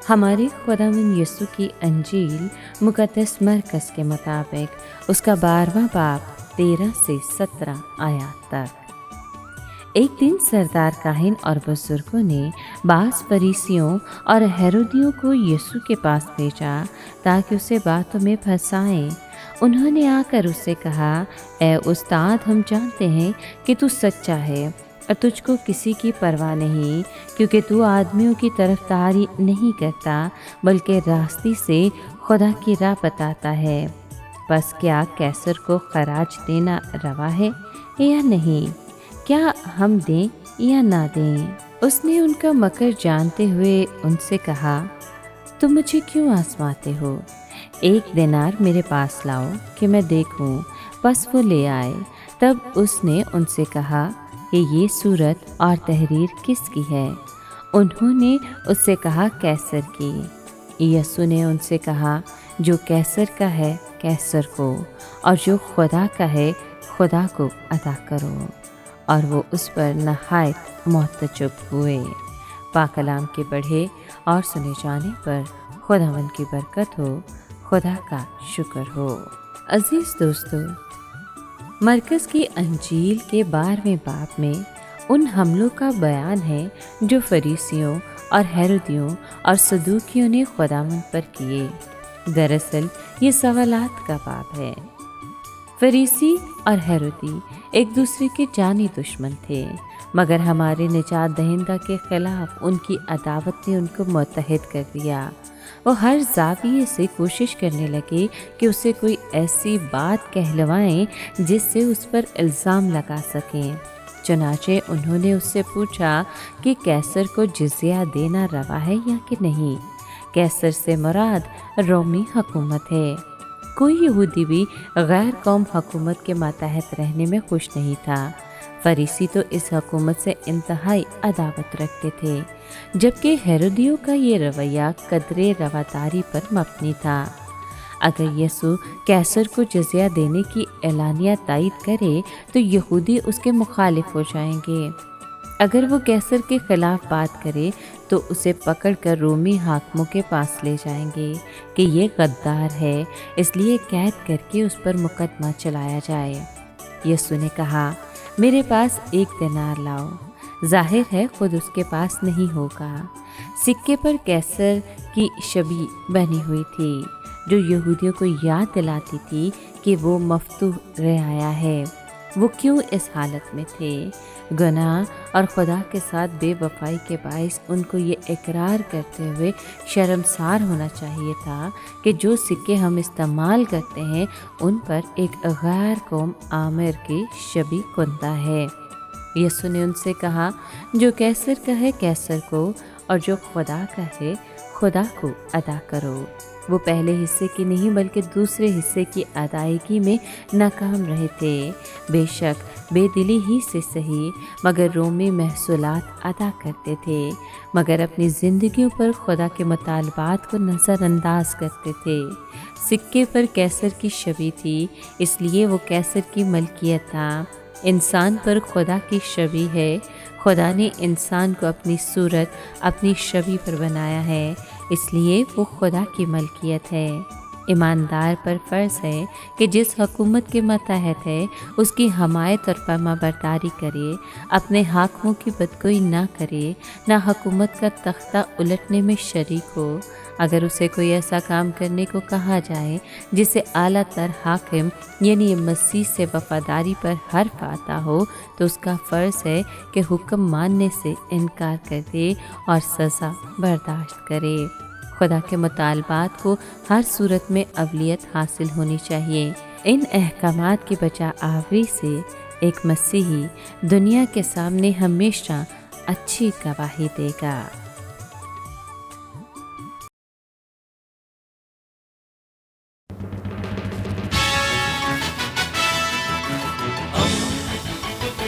हमारे खुदावंद यीशु की अंजील मुक़द्दस मरकज़ के मुताबिक उसका 12वां बाब 13 से 17 आयत तक। एक दिन सरदार काहिन और बुजुर्गों ने बास फरीसियों और हेरोदियों को यीशु के पास भेजा ताकि उसे बातों में फंसाएं। उन्होंने आकर उससे कहा, ए उस्ताद, हम जानते हैं कि तू सच्चा है और तुझको किसी की परवाह नहीं, क्योंकि तू आदमियों की तरफदारी नहीं करता बल्कि रास्ते से खुदा की राह बताता है। बस क्या कैसर को खराज देना रवा है या नहीं? क्या हम दें या ना दें? उसने उनका मकर जानते हुए उनसे कहा, तुम मुझे क्यों आजमाते हो? 1 दिनार मेरे पास लाओ कि मैं देखूं। बस वो ले आए। तब उसने उनसे कहा कि ये सूरत और तहरीर किसकी है? उन्होंने उससे कहा, कैसर की। यीशु ने उनसे कहा, जो कैसर का है कैसर को, और जो खुदा का है खुदा को अदा करो। और वो उस पर नहायत मुतअज्जिब हुए। पाक कलाम के पढ़े और सुने जाने पर खुदावंद की बरकत हो, खुदा का शुक्र हो। अजीज़ दोस्तों, मरकज़ की अंजील के 12वें बाब में उन हमलों का बयान है जो फरीसियों और हेरोदियों और सदूकियों ने खुदावंद पर किए। दरअसल ये सवालात का बाब है। फरीसी और हेरोदी एक दूसरे के जानी दुश्मन थे, मगर हमारे निजात दहिंदा के खिलाफ उनकी अदावत ने उनको मुत्तहिद कर दिया। वो हर ज़ाविये से कोशिश करने लगे कि उसे कोई ऐसी बात कहलवाएं जिससे उस पर इल्ज़ाम लगा सकें। चुनाचे उन्होंने उससे पूछा कि कैसर को जिज़िया देना रवा है या कि नहीं। कैसर से मुराद रोमी हुकूमत है। कोई यहूदी भी गैर कौम हुकूमत के मातहत रहने में खुश नहीं था। फरीसी तो इस हुकूमत से इंतहाई अदावत रखते थे, जबकि हेरोदियों का ये रवैया कदरे रवादारी पर मबनी था। अगर यीशु कैसर को जज़िया देने की एलानिया तायद करे तो यहूदी उसके मुखालिफ हो जाएंगे। अगर वो कैसर के ख़िलाफ़ बात करे तो उसे पकड़कर रोमी हाकिमों के पास ले जाएंगे कि ये गद्दार है, इसलिए कैद करके उस पर मुकदमा चलाया जाए। यीशु ने कहा, मेरे पास 1 दिनार लाओ। जाहिर है खुद उसके पास नहीं होगा। सिक्के पर कैसर की छवि बनी हुई थी, जो यहूदियों को याद दिलाती थी कि वो मफ्तूह रियाया है। वो क्यों इस हालत में थे? गुनाह और खुदा के साथ बेवफाई के बाइस उनको ये इकरार करते हुए शर्मसार होना चाहिए था कि जो सिक्के हम इस्तेमाल करते हैं उन पर एक गैर कौम आमिर की शबी कुंदा है। यीशु ने उनसे कहा, जो कैसर का है कैसर को, और जो खुदा का है खुदा को अदा करो। वो पहले हिस्से की नहीं बल्कि दूसरे हिस्से की अदायगी में नाकाम रहे थे। बेशक बेदिली ही से सही, मगर रोमी महसूलात अदा करते थे, मगर अपनी ज़िंदगियों पर खुदा के मुतालबात को नज़रअंदाज करते थे। सिक्के पर कैसर की छवि थी, इसलिए वो कैसर की मलकियत था। इंसान पर खुदा की छवि है। खुदा ने इंसान को अपनी सूरत, अपनी छवि पर बनाया है, इसलिए वो खुदा की मलकियत है। ईमानदार पर फ़र्ज़ है कि जिस हुकूमत के मातहत है उसकी हमायत और फरमाबरदारी करे, अपने हाकिमों की बदगोई ना करे, ना हुकूमत का तख्ता उलटने में शरीक हो। अगर उसे कोई ऐसा काम करने को कहा जाए जिसे आला तर हाकिम यानी मसीह से वफादारी पर हर्फ आता हो, तो उसका फ़र्ज़ है कि हुक्म मानने से इनकार कर दे और सज़ा बर्दाश्त करे। खुदा के मुतालबात को हर सूरत में अवलियत हासिल होनी चाहिए। इन अहकामात की बचा आवरी से एक मसीही दुनिया के सामने हमेशा अच्छी गवाही देगा।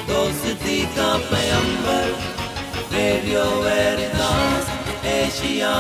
दोस्ती का पैगंबर, रेडियो वेरितास एशिया।